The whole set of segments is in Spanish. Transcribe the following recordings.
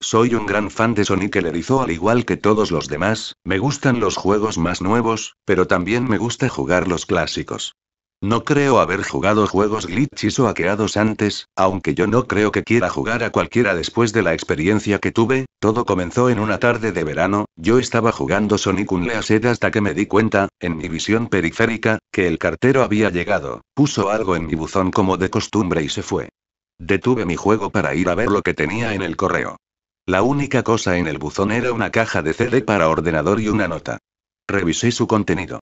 Soy un gran fan de Sonic el Erizo al igual que todos los demás, me gustan los juegos más nuevos, pero también me gusta jugar los clásicos. No creo haber jugado juegos glitchys o hackeados antes, aunque yo no creo que quiera jugar a cualquiera después de la experiencia que tuve. Todo comenzó en una tarde de verano, yo estaba jugando Sonic Unleashed hasta que me di cuenta, en mi visión periférica, que el cartero había llegado, puso algo en mi buzón como de costumbre y se fue. Detuve mi juego para ir a ver lo que tenía en el correo. La única cosa en el buzón era una caja de CD para ordenador y una nota. Revisé su contenido.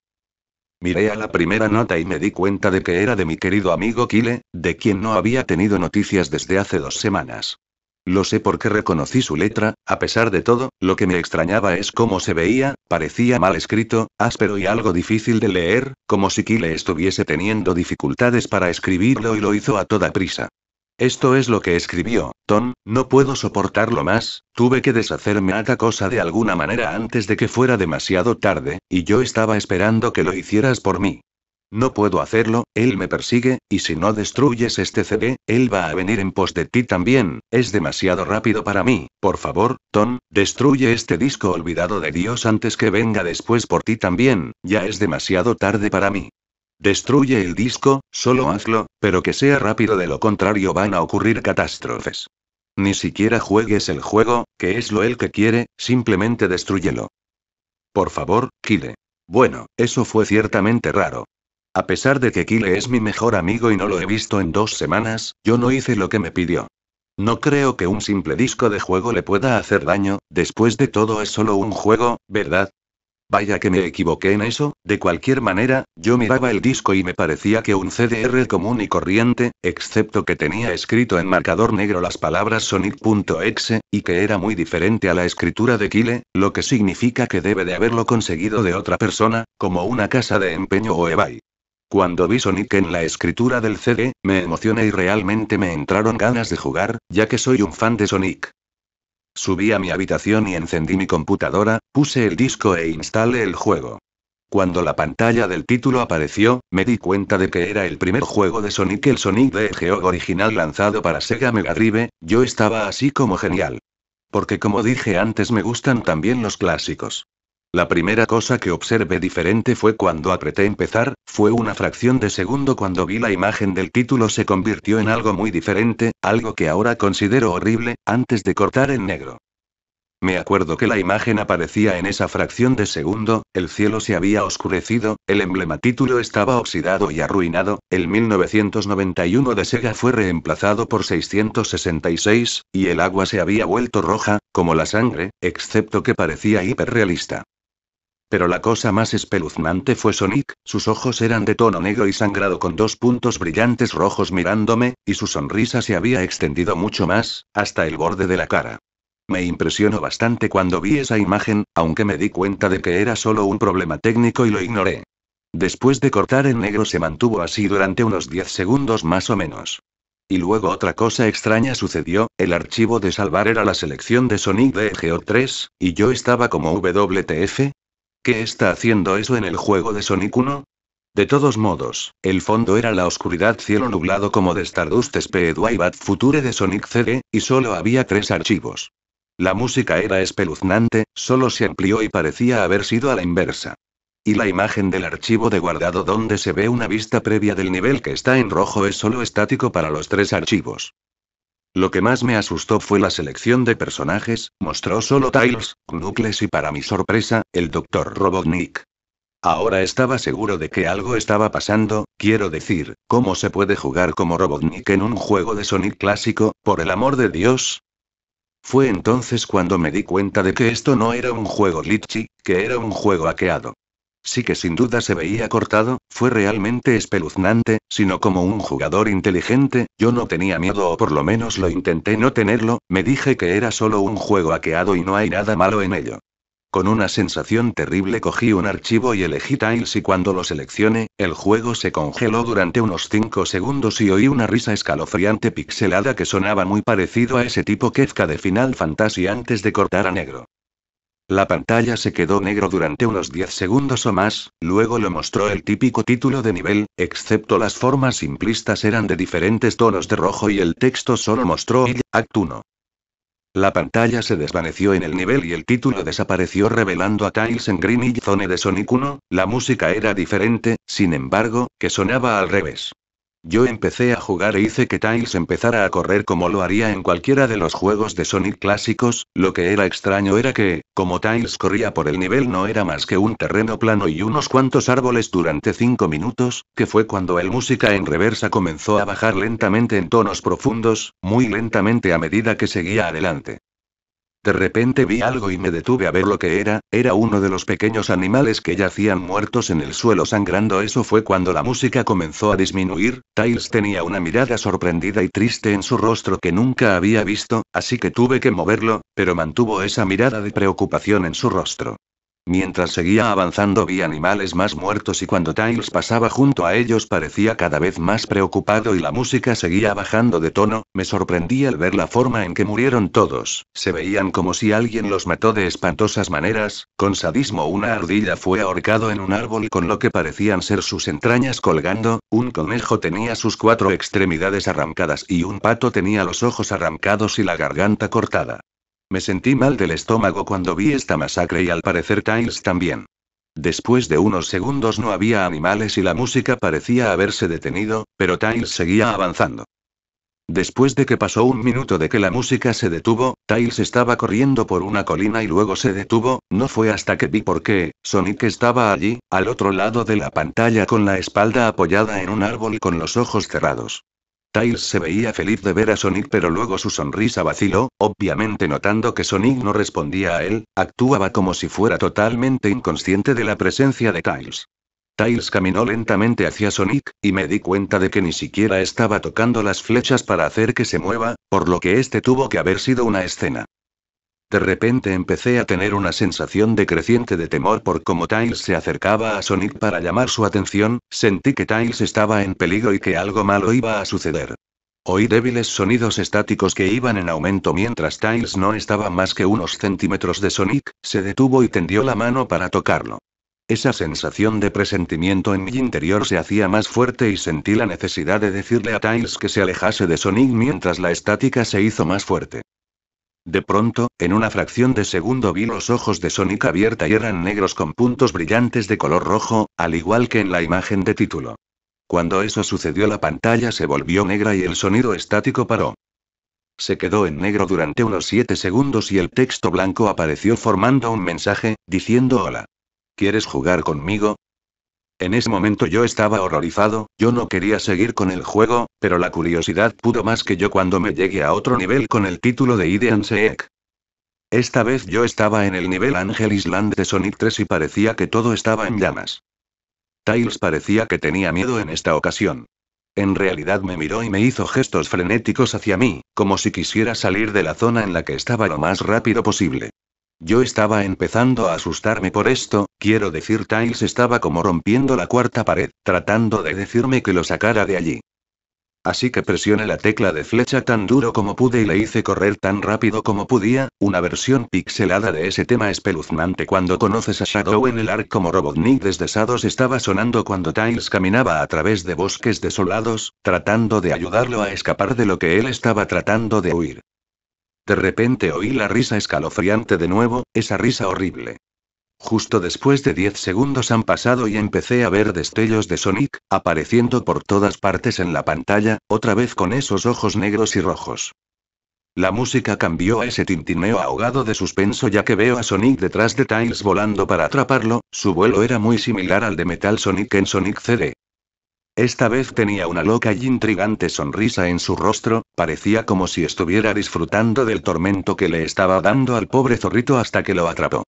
Miré a la primera nota y me di cuenta de que era de mi querido amigo Kyle, de quien no había tenido noticias desde hace 2 semanas. Lo sé porque reconocí su letra, a pesar de todo, lo que me extrañaba es cómo se veía, parecía mal escrito, áspero y algo difícil de leer, como si Kyle estuviese teniendo dificultades para escribirlo y lo hizo a toda prisa. Esto es lo que escribió: Tom, no puedo soportarlo más, tuve que deshacerme de esta cosa de alguna manera antes de que fuera demasiado tarde, y yo estaba esperando que lo hicieras por mí. No puedo hacerlo, él me persigue, y si no destruyes este CD, él va a venir en pos de ti también, es demasiado rápido para mí, por favor, Tom, destruye este disco olvidado de Dios antes que venga después por ti también, ya es demasiado tarde para mí. Destruye el disco, solo hazlo, pero que sea rápido, de lo contrario van a ocurrir catástrofes. Ni siquiera juegues el juego, que es lo él que quiere, simplemente destrúyelo. Por favor, Kyle. Bueno, eso fue ciertamente raro. A pesar de que Kyle es mi mejor amigo y no lo he visto en 2 semanas, yo no hice lo que me pidió. No creo que un simple disco de juego le pueda hacer daño, después de todo es solo un juego, ¿verdad? Vaya que me equivoqué en eso, de cualquier manera, yo miraba el disco y me parecía que un CDR común y corriente, excepto que tenía escrito en marcador negro las palabras Sonic.exe, y que era muy diferente a la escritura de Kyle, lo que significa que debe de haberlo conseguido de otra persona, como una casa de empeño o eBay. Cuando vi Sonic en la escritura del CD, me emocioné y realmente me entraron ganas de jugar, ya que soy un fan de Sonic. Subí a mi habitación y encendí mi computadora, puse el disco e instalé el juego. Cuando la pantalla del título apareció, me di cuenta de que era el primer juego de Sonic, el Sonic the Hedgehog original lanzado para Sega Mega Drive. Yo estaba así como genial. Porque como dije antes, me gustan también los clásicos. La primera cosa que observé diferente fue cuando apreté empezar, fue una fracción de segundo cuando vi la imagen del título se convirtió en algo muy diferente, algo que ahora considero horrible, antes de cortar en negro. Me acuerdo que la imagen aparecía en esa fracción de segundo, el cielo se había oscurecido, el emblema título estaba oxidado y arruinado, el 1991 de Sega fue reemplazado por 666, y el agua se había vuelto roja, como la sangre, excepto que parecía hiperrealista. Pero la cosa más espeluznante fue Sonic, sus ojos eran de tono negro y sangrado con 2 puntos brillantes rojos mirándome, y su sonrisa se había extendido mucho más, hasta el borde de la cara. Me impresionó bastante cuando vi esa imagen, aunque me di cuenta de que era solo un problema técnico y lo ignoré. Después de cortar en negro se mantuvo así durante unos 10 segundos más o menos. Y luego otra cosa extraña sucedió, el archivo de salvar era la selección de Sonic the Hedgehog 3, y yo estaba como WTF. ¿Qué está haciendo eso en el juego de Sonic 1? De todos modos, el fondo era la oscuridad, cielo nublado como de Stardust Speedway Bad Future de Sonic CD, y solo había 3 archivos. La música era espeluznante, solo se amplió y parecía haber sido a la inversa. Y la imagen del archivo de guardado donde se ve una vista previa del nivel que está en rojo es solo estático para los 3 archivos. Lo que más me asustó fue la selección de personajes, mostró solo Tails, Knuckles y para mi sorpresa, el Dr. Robotnik. Ahora estaba seguro de que algo estaba pasando, quiero decir, ¿cómo se puede jugar como Robotnik en un juego de Sonic clásico, por el amor de Dios? Fue entonces cuando me di cuenta de que esto no era un juego glitchy, que era un juego hackeado. Sí que sin duda se veía cortado, fue realmente espeluznante, sino como un jugador inteligente, yo no tenía miedo o por lo menos lo intenté no tenerlo, me dije que era solo un juego hackeado y no hay nada malo en ello. Con una sensación terrible cogí un archivo y elegí Tails y cuando lo seleccioné, el juego se congeló durante unos 5 segundos y oí una risa escalofriante pixelada que sonaba muy parecido a ese tipo Kefka de Final Fantasy antes de cortar a negro. La pantalla se quedó negro durante unos 10 segundos o más, luego lo mostró el típico título de nivel, excepto las formas simplistas eran de diferentes tonos de rojo y el texto solo mostró el Act 1. La pantalla se desvaneció en el nivel y el título desapareció revelando a Tails en Green Hill Zone de Sonic 1, la música era diferente, sin embargo, que sonaba al revés. Yo empecé a jugar e hice que Tails empezara a correr como lo haría en cualquiera de los juegos de Sonic clásicos, lo que era extraño era que, como Tails corría por el nivel no era más que un terreno plano y unos cuantos árboles durante 5 minutos, que fue cuando el música en reversa comenzó a bajar lentamente en tonos profundos, muy lentamente a medida que seguía adelante. De repente vi algo y me detuve a ver lo que era uno de los pequeños animales que yacían muertos en el suelo sangrando. Eso fue cuando la música comenzó a disminuir, Tails tenía una mirada sorprendida y triste en su rostro que nunca había visto, así que tuve que moverlo, pero mantuvo esa mirada de preocupación en su rostro. Mientras seguía avanzando vi animales más muertos y cuando Tails pasaba junto a ellos parecía cada vez más preocupado y la música seguía bajando de tono, me sorprendí al ver la forma en que murieron todos, se veían como si alguien los mató de espantosas maneras, con sadismo una ardilla fue ahorcado en un árbol con lo que parecían ser sus entrañas colgando, un conejo tenía sus 4 extremidades arrancadas y un pato tenía los ojos arrancados y la garganta cortada. Me sentí mal del estómago cuando vi esta masacre y al parecer Tails también. Después de unos segundos no había animales y la música parecía haberse detenido, pero Tails seguía avanzando. Después de que pasó un minuto de que la música se detuvo, Tails estaba corriendo por una colina y luego se detuvo, no fue hasta que vi por qué, Sonic estaba allí, al otro lado de la pantalla con la espalda apoyada en un árbol y con los ojos cerrados. Tails se veía feliz de ver a Sonic pero luego su sonrisa vaciló, obviamente notando que Sonic no respondía a él, actuaba como si fuera totalmente inconsciente de la presencia de Tails. Tails caminó lentamente hacia Sonic, y me di cuenta de que ni siquiera estaba tocando las flechas para hacer que se mueva, por lo que este tuvo que haber sido una escena. De repente empecé a tener una sensación de creciente de temor por cómo Tails se acercaba a Sonic para llamar su atención, sentí que Tails estaba en peligro y que algo malo iba a suceder. Oí débiles sonidos estáticos que iban en aumento mientras Tails no estaba más que unos centímetros de Sonic, se detuvo y tendió la mano para tocarlo. Esa sensación de presentimiento en mi interior se hacía más fuerte y sentí la necesidad de decirle a Tails que se alejase de Sonic mientras la estática se hizo más fuerte. De pronto, en una fracción de segundo vi los ojos de Sonic abierta y eran negros con puntos brillantes de color rojo, al igual que en la imagen de título. Cuando eso sucedió la pantalla se volvió negra y el sonido estático paró. Se quedó en negro durante unos 7 segundos y el texto blanco apareció formando un mensaje, diciendo hola. ¿Quieres jugar conmigo? En ese momento yo estaba horrorizado, yo no quería seguir con el juego, pero la curiosidad pudo más que yo cuando me llegué a otro nivel con el título de Hide and Seek. Esta vez yo estaba en el nivel Angel Island de Sonic 3 y parecía que todo estaba en llamas. Tails parecía que tenía miedo en esta ocasión. En realidad me miró y me hizo gestos frenéticos hacia mí, como si quisiera salir de la zona en la que estaba lo más rápido posible. Yo estaba empezando a asustarme por esto, quiero decir Tails estaba como rompiendo la cuarta pared, tratando de decirme que lo sacara de allí. Así que presioné la tecla de flecha tan duro como pude y le hice correr tan rápido como podía, una versión pixelada de ese tema espeluznante cuando conoces a Shadow en el Ark como Robotnik desde Shadows estaba sonando cuando Tails caminaba a través de bosques desolados, tratando de ayudarlo a escapar de lo que él estaba tratando de huir. De repente oí la risa escalofriante de nuevo, esa risa horrible. Justo después de 10 segundos han pasado y empecé a ver destellos de Sonic, apareciendo por todas partes en la pantalla, otra vez con esos ojos negros y rojos. La música cambió a ese tintineo ahogado de suspenso ya que veo a Sonic detrás de Tails volando para atraparlo, su vuelo era muy similar al de Metal Sonic en Sonic CD. Esta vez tenía una loca y intrigante sonrisa en su rostro, parecía como si estuviera disfrutando del tormento que le estaba dando al pobre zorrito hasta que lo atrapó.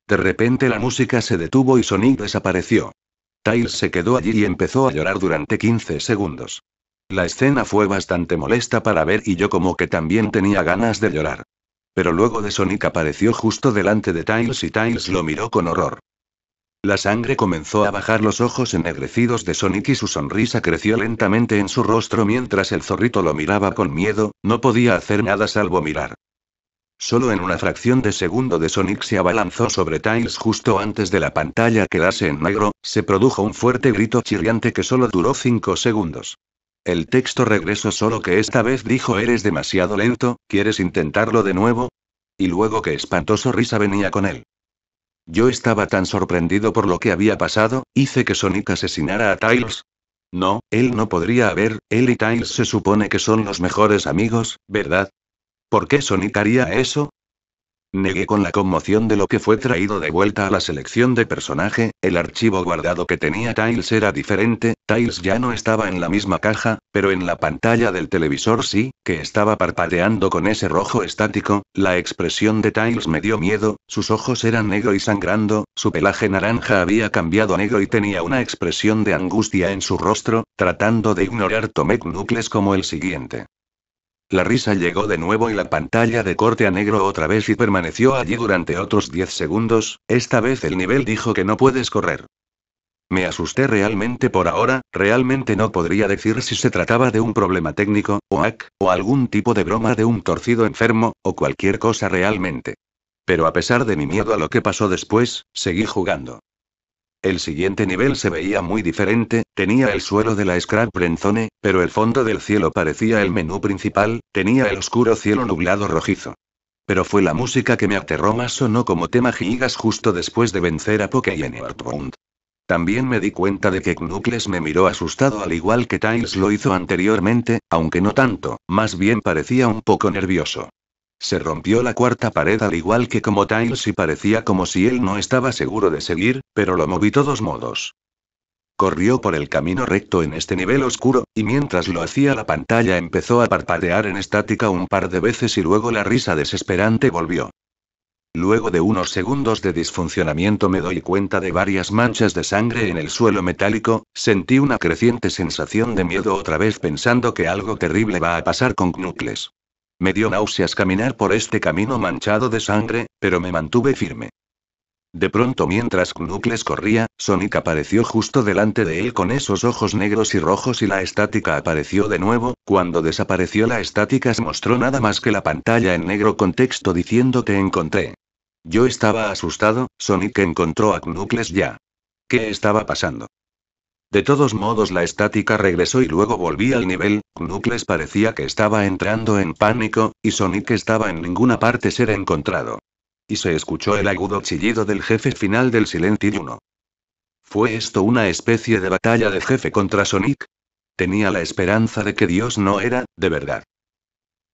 De repente la música se detuvo y Sonic desapareció. Tails se quedó allí y empezó a llorar durante 15 segundos. La escena fue bastante molesta para ver y yo como que también tenía ganas de llorar. Pero luego de Sonic apareció justo delante de Tails y Tails lo miró con horror. La sangre comenzó a bajar los ojos ennegrecidos de Sonic y su sonrisa creció lentamente en su rostro mientras el zorrito lo miraba con miedo, no podía hacer nada salvo mirar. Solo en una fracción de segundo de Sonic se abalanzó sobre Tails justo antes de la pantalla quedarse en negro, se produjo un fuerte grito chirriante que solo duró 5 segundos. El texto regresó solo que esta vez dijo eres demasiado lento, ¿quieres intentarlo de nuevo? Y luego qué espantoso risa venía con él. Yo estaba tan sorprendido por lo que había pasado, hice que Sonic asesinara a Tails. No, él no podría haber, él y Tails se supone que son los mejores amigos, ¿verdad? ¿Por qué Sonic haría eso? Negué con la conmoción de lo que fue traído de vuelta a la selección de personaje, el archivo guardado que tenía Tails era diferente, Tails ya no estaba en la misma caja, pero en la pantalla del televisor sí, que estaba parpadeando con ese rojo estático, la expresión de Tails me dio miedo, sus ojos eran negro y sangrando, su pelaje naranja había cambiado a negro y tenía una expresión de angustia en su rostro, tratando de ignorar tomé Knuckles como el siguiente. La risa llegó de nuevo y la pantalla de corte a negro otra vez y permaneció allí durante otros 10 segundos, esta vez el nivel dijo que no puedes correr. Me asusté realmente por ahora, realmente no podría decir si se trataba de un problema técnico, o algún tipo de broma de un torcido enfermo, o cualquier cosa realmente. Pero a pesar de mi miedo a lo que pasó después, seguí jugando. El siguiente nivel se veía muy diferente, tenía el suelo de la Scrap Zone, pero el fondo del cielo parecía el menú principal, tenía el oscuro cielo nublado rojizo. Pero fue la música que me aterró más, sonó como tema Gigas justo después de vencer a Poké y en Earthbound. También me di cuenta de que Knuckles me miró asustado al igual que Tails lo hizo anteriormente, aunque no tanto, más bien parecía un poco nervioso. Se rompió la cuarta pared al igual que como Tails y parecía como si él no estaba seguro de seguir, pero lo moví todos modos. Corrió por el camino recto en este nivel oscuro, y mientras lo hacía la pantalla empezó a parpadear en estática un par de veces y luego la risa desesperante volvió. Luego de unos segundos de disfuncionamiento me doy cuenta de varias manchas de sangre en el suelo metálico, sentí una creciente sensación de miedo otra vez pensando que algo terrible va a pasar con Knuckles. Me dio náuseas caminar por este camino manchado de sangre, pero me mantuve firme. De pronto mientras Knuckles corría, Sonic apareció justo delante de él con esos ojos negros y rojos y la estática apareció de nuevo, cuando desapareció la estática se mostró nada más que la pantalla en negro con texto diciendo te encontré. Yo estaba asustado, Sonic encontró a Knuckles ya. ¿Qué estaba pasando? De todos modos la estática regresó y luego volví al nivel, Knuckles parecía que estaba entrando en pánico, y Sonic estaba en ninguna parte ser encontrado. Y se escuchó el agudo chillido del jefe final del Silent Hill 1. ¿Fue esto una especie de batalla de jefe contra Sonic? Tenía la esperanza de que Dios no era, de verdad.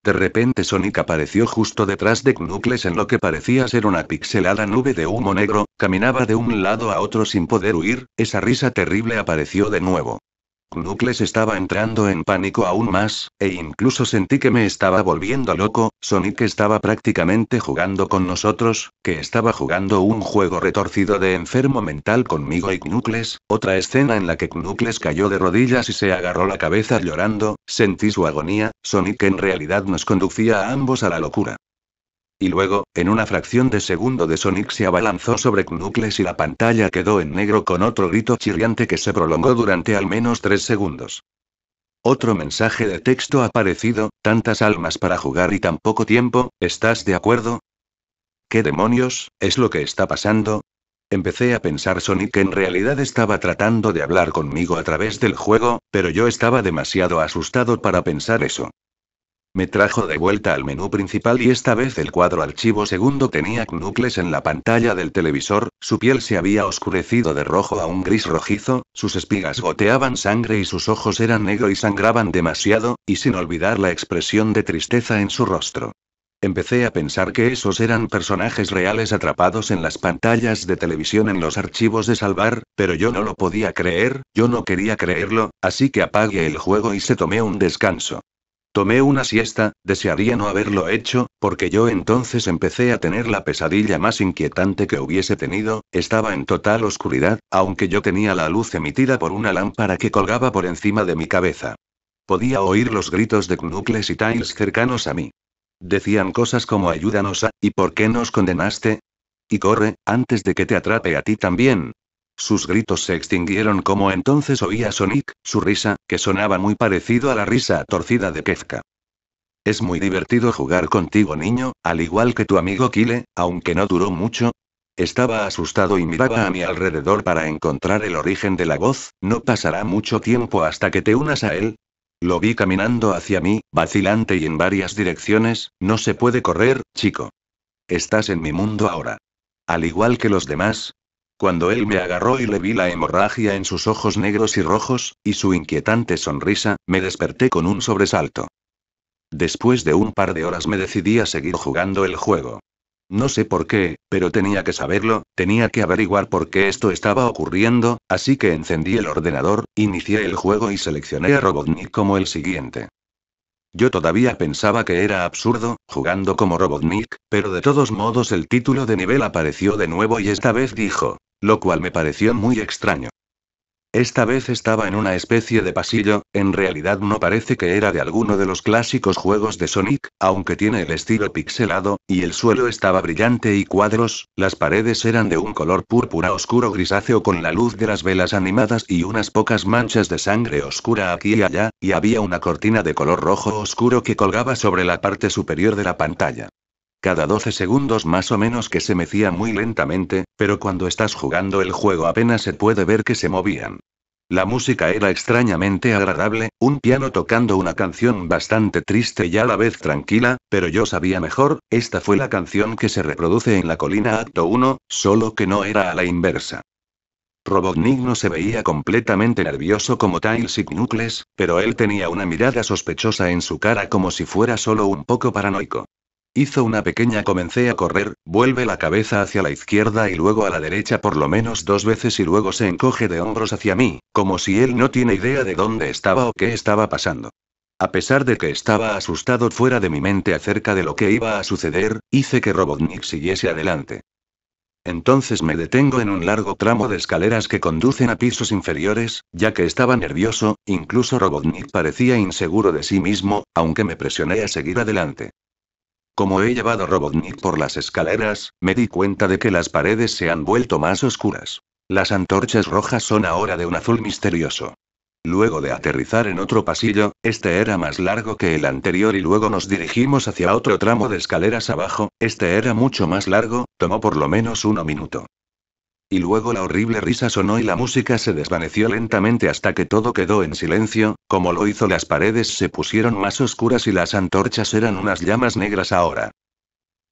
De repente Sonic apareció justo detrás de Knuckles en lo que parecía ser una pixelada nube de humo negro, caminaba de un lado a otro sin poder huir, esa risa terrible apareció de nuevo. Knuckles estaba entrando en pánico aún más, e incluso sentí que me estaba volviendo loco, Sonic estaba prácticamente jugando con nosotros, que estaba jugando un juego retorcido de enfermo mental conmigo y Knuckles, otra escena en la que Knuckles cayó de rodillas y se agarró la cabeza llorando, sentí su agonía, Sonic en realidad nos conducía a ambos a la locura. Y luego, en una fracción de segundo de Sonic se abalanzó sobre Knuckles y la pantalla quedó en negro con otro grito chirriante que se prolongó durante al menos 3 segundos. Otro mensaje de texto aparecido, tantas almas para jugar y tan poco tiempo, ¿estás de acuerdo? ¿Qué demonios, es lo que está pasando? Empecé a pensar Sonic en realidad estaba tratando de hablar conmigo a través del juego, pero yo estaba demasiado asustado para pensar eso. Me trajo de vuelta al menú principal y esta vez el cuadro archivo segundo tenía Knuckles en la pantalla del televisor, su piel se había oscurecido de rojo a un gris rojizo, sus espigas goteaban sangre y sus ojos eran negros y sangraban demasiado, y sin olvidar la expresión de tristeza en su rostro. Empecé a pensar que esos eran personajes reales atrapados en las pantallas de televisión en los archivos de salvar, pero yo no lo podía creer, yo no quería creerlo, así que apagué el juego y se tomé un descanso. Tomé una siesta, desearía no haberlo hecho, porque yo entonces empecé a tener la pesadilla más inquietante que hubiese tenido, estaba en total oscuridad, aunque yo tenía la luz emitida por una lámpara que colgaba por encima de mi cabeza. Podía oír los gritos de Knuckles y Tails cercanos a mí. Decían cosas como ayúdanos a, ¿y por qué nos condenaste? Y corre, antes de que te atrape a ti también. Sus gritos se extinguieron como entonces oía Sonic, su risa, que sonaba muy parecido a la risa torcida de Kefka. Es muy divertido jugar contigo, niño, al igual que tu amigo Kyle, aunque no duró mucho. Estaba asustado y miraba a mi alrededor para encontrar el origen de la voz. No pasará mucho tiempo hasta que te unas a él. Lo vi caminando hacia mí, vacilante y en varias direcciones. No se puede correr, chico. Estás en mi mundo ahora. Al igual que los demás. Cuando él me agarró y le vi la hemorragia en sus ojos negros y rojos, y su inquietante sonrisa, me desperté con un sobresalto. Después de un par de horas me decidí a seguir jugando el juego. No sé por qué, pero tenía que saberlo, tenía que averiguar por qué esto estaba ocurriendo, así que encendí el ordenador, inicié el juego y seleccioné a Robotnik como el siguiente. Yo todavía pensaba que era absurdo, jugando como Robotnik, pero de todos modos el título de nivel apareció de nuevo y esta vez dijo, lo cual me pareció muy extraño. Esta vez estaba en una especie de pasillo, en realidad no parece que era de alguno de los clásicos juegos de Sonic, aunque tiene el estilo pixelado, y el suelo estaba brillante y cuadros, las paredes eran de un color púrpura oscuro grisáceo con la luz de las velas animadas y unas pocas manchas de sangre oscura aquí y allá, y había una cortina de color rojo oscuro que colgaba sobre la parte superior de la pantalla. Cada 12 segundos más o menos que se mecía muy lentamente, pero cuando estás jugando el juego apenas se puede ver que se movían. La música era extrañamente agradable, un piano tocando una canción bastante triste y a la vez tranquila, pero yo sabía mejor, esta fue la canción que se reproduce en la colina Acto 1, solo que no era a la inversa. Robotnik no se veía completamente nervioso como Tails y Knuckles, pero él tenía una mirada sospechosa en su cara como si fuera solo un poco paranoico. Hizo una pequeña, comencé a correr, vuelve la cabeza hacia la izquierda y luego a la derecha por lo menos 2 veces y luego se encoge de hombros hacia mí, como si él no tiene idea de dónde estaba o qué estaba pasando. A pesar de que estaba asustado fuera de mi mente acerca de lo que iba a suceder, hice que Robotnik siguiese adelante. Entonces me detengo en un largo tramo de escaleras que conducen a pisos inferiores, ya que estaba nervioso, incluso Robotnik parecía inseguro de sí mismo, aunque me presioné a seguir adelante. Como he llevado Robotnik por las escaleras, me di cuenta de que las paredes se han vuelto más oscuras. Las antorchas rojas son ahora de un azul misterioso. Luego de aterrizar en otro pasillo, este era más largo que el anterior y luego nos dirigimos hacia otro tramo de escaleras abajo, este era mucho más largo, tomó por lo menos 1 minuto. Y luego la horrible risa sonó y la música se desvaneció lentamente hasta que todo quedó en silencio, como lo hizo las paredes se pusieron más oscuras y las antorchas eran unas llamas negras ahora.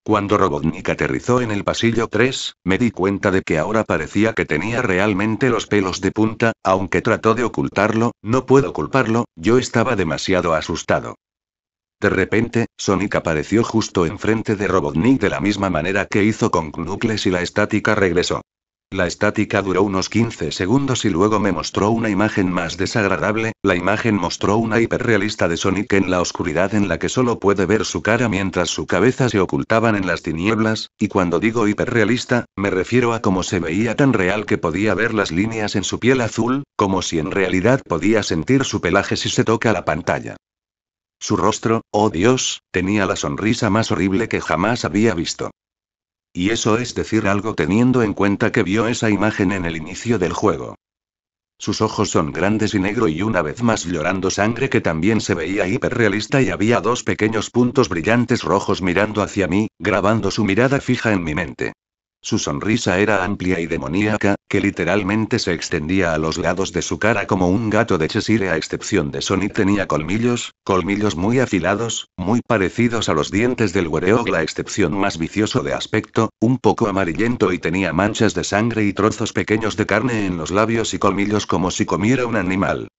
Cuando Robotnik aterrizó en el pasillo 3, me di cuenta de que ahora parecía que tenía realmente los pelos de punta, aunque trató de ocultarlo, no puedo culparlo, yo estaba demasiado asustado. De repente, Sonic apareció justo enfrente de Robotnik de la misma manera que hizo con Knuckles y la estática regresó. La estática duró unos 15 segundos y luego me mostró una imagen más desagradable, la imagen mostró una hiperrealista de Sonic en la oscuridad en la que solo puede ver su cara mientras su cabeza se ocultaban en las tinieblas, y cuando digo hiperrealista, me refiero a cómo se veía tan real que podía ver las líneas en su piel azul, como si en realidad podía sentir su pelaje si se toca la pantalla. Su rostro, oh Dios, tenía la sonrisa más horrible que jamás había visto. Y eso es decir algo teniendo en cuenta que vio esa imagen en el inicio del juego. Sus ojos son grandes y negro y una vez más llorando sangre que también se veía hiperrealista y había 2 pequeños puntos brillantes rojos mirando hacia mí, grabando su mirada fija en mi mente. Su sonrisa era amplia y demoníaca, que literalmente se extendía a los lados de su cara como un gato de Cheshire a excepción de Sonic tenía colmillos muy afilados, muy parecidos a los dientes del Werewolf la excepción más vicioso de aspecto, un poco amarillento y tenía manchas de sangre y trozos pequeños de carne en los labios y colmillos como si comiera un animal.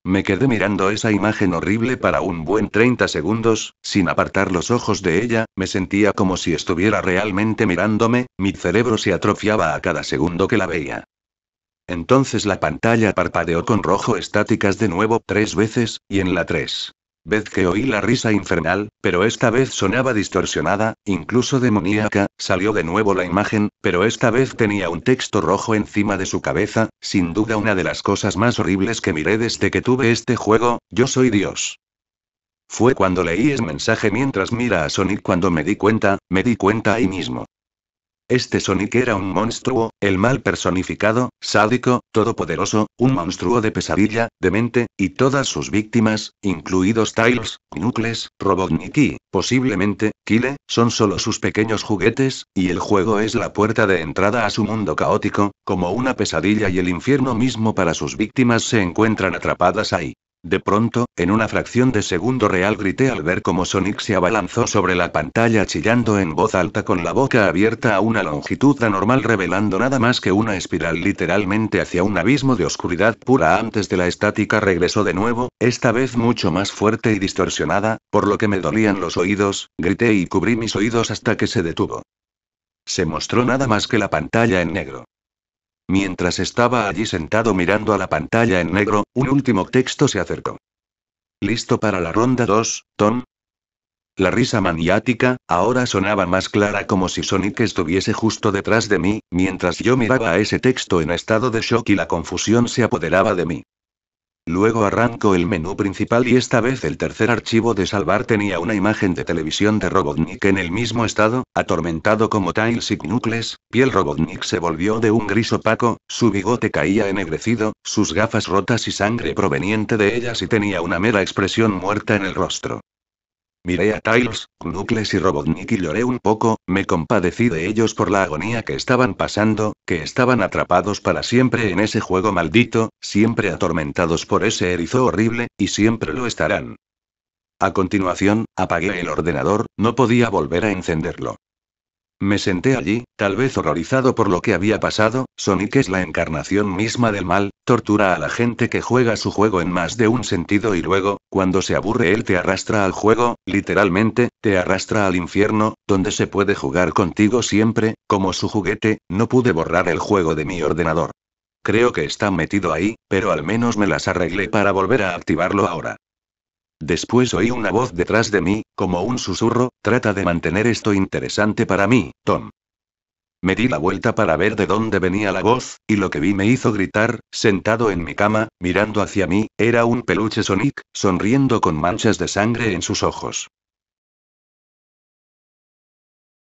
Me quedé mirando esa imagen horrible para un buen 30 segundos, sin apartar los ojos de ella, me sentía como si estuviera realmente mirándome, mi cerebro se atrofiaba a cada segundo que la veía. Entonces la pantalla parpadeó con rojo estáticas de nuevo 3 veces, y en la 3 vez que oí la risa infernal, pero esta vez sonaba distorsionada, incluso demoníaca, salió de nuevo la imagen, pero esta vez tenía un texto rojo encima de su cabeza, sin duda una de las cosas más horribles que miré desde que tuve este juego, yo soy Dios. Fue cuando leí ese mensaje mientras mira a Sonic cuando me di cuenta ahí mismo. Este Sonic era un monstruo, el mal personificado, sádico, todopoderoso, un monstruo de pesadilla, demente, y todas sus víctimas, incluidos Tails, Knuckles, Robotnik y, posiblemente, Kyle, son solo sus pequeños juguetes, y el juego es la puerta de entrada a su mundo caótico, como una pesadilla y el infierno mismo para sus víctimas se encuentran atrapadas ahí. De pronto, en una fracción de segundo real grité al ver cómo Sonic se abalanzó sobre la pantalla chillando en voz alta con la boca abierta a una longitud anormal revelando nada más que una espiral literalmente hacia un abismo de oscuridad pura antes de la estática regresó de nuevo, esta vez mucho más fuerte y distorsionada, por lo que me dolían los oídos, grité y cubrí mis oídos hasta que se detuvo. Se mostró nada más que la pantalla en negro. Mientras estaba allí sentado mirando a la pantalla en negro, un último texto se acercó. ¿Listo para la ronda 2, Tom? La risa maniática, ahora sonaba más clara como si Sonic estuviese justo detrás de mí, mientras yo miraba a ese texto en estado de shock y la confusión se apoderaba de mí. Luego arrancó el menú principal y esta vez el tercer archivo de salvar tenía una imagen de televisión de Robotnik en el mismo estado, atormentado como Tails y Knuckles, piel Robotnik se volvió de un gris opaco, su bigote caía ennegrecido, sus gafas rotas y sangre proveniente de ellas y tenía una mera expresión muerta en el rostro. Miré a Tails, Knuckles y Robotnik y lloré un poco, me compadecí de ellos por la agonía que estaban pasando, que estaban atrapados para siempre en ese juego maldito, siempre atormentados por ese erizo horrible, y siempre lo estarán. A continuación, apagué el ordenador, no podía volver a encenderlo. Me senté allí, tal vez horrorizado por lo que había pasado. Sonic es la encarnación misma del mal, tortura a la gente que juega su juego en más de un sentido y luego, cuando se aburre él te arrastra al juego, literalmente, te arrastra al infierno, donde se puede jugar contigo siempre, como su juguete. No pude borrar el juego de mi ordenador. Creo que está metido ahí, pero al menos me las arreglé para volver a activarlo ahora. Después oí una voz detrás de mí, como un susurro, trata de mantener esto interesante para mí, Tom. Me di la vuelta para ver de dónde venía la voz, y lo que vi me hizo gritar, sentado en mi cama, mirando hacia mí, era un peluche Sonic, sonriendo con manchas de sangre en sus ojos.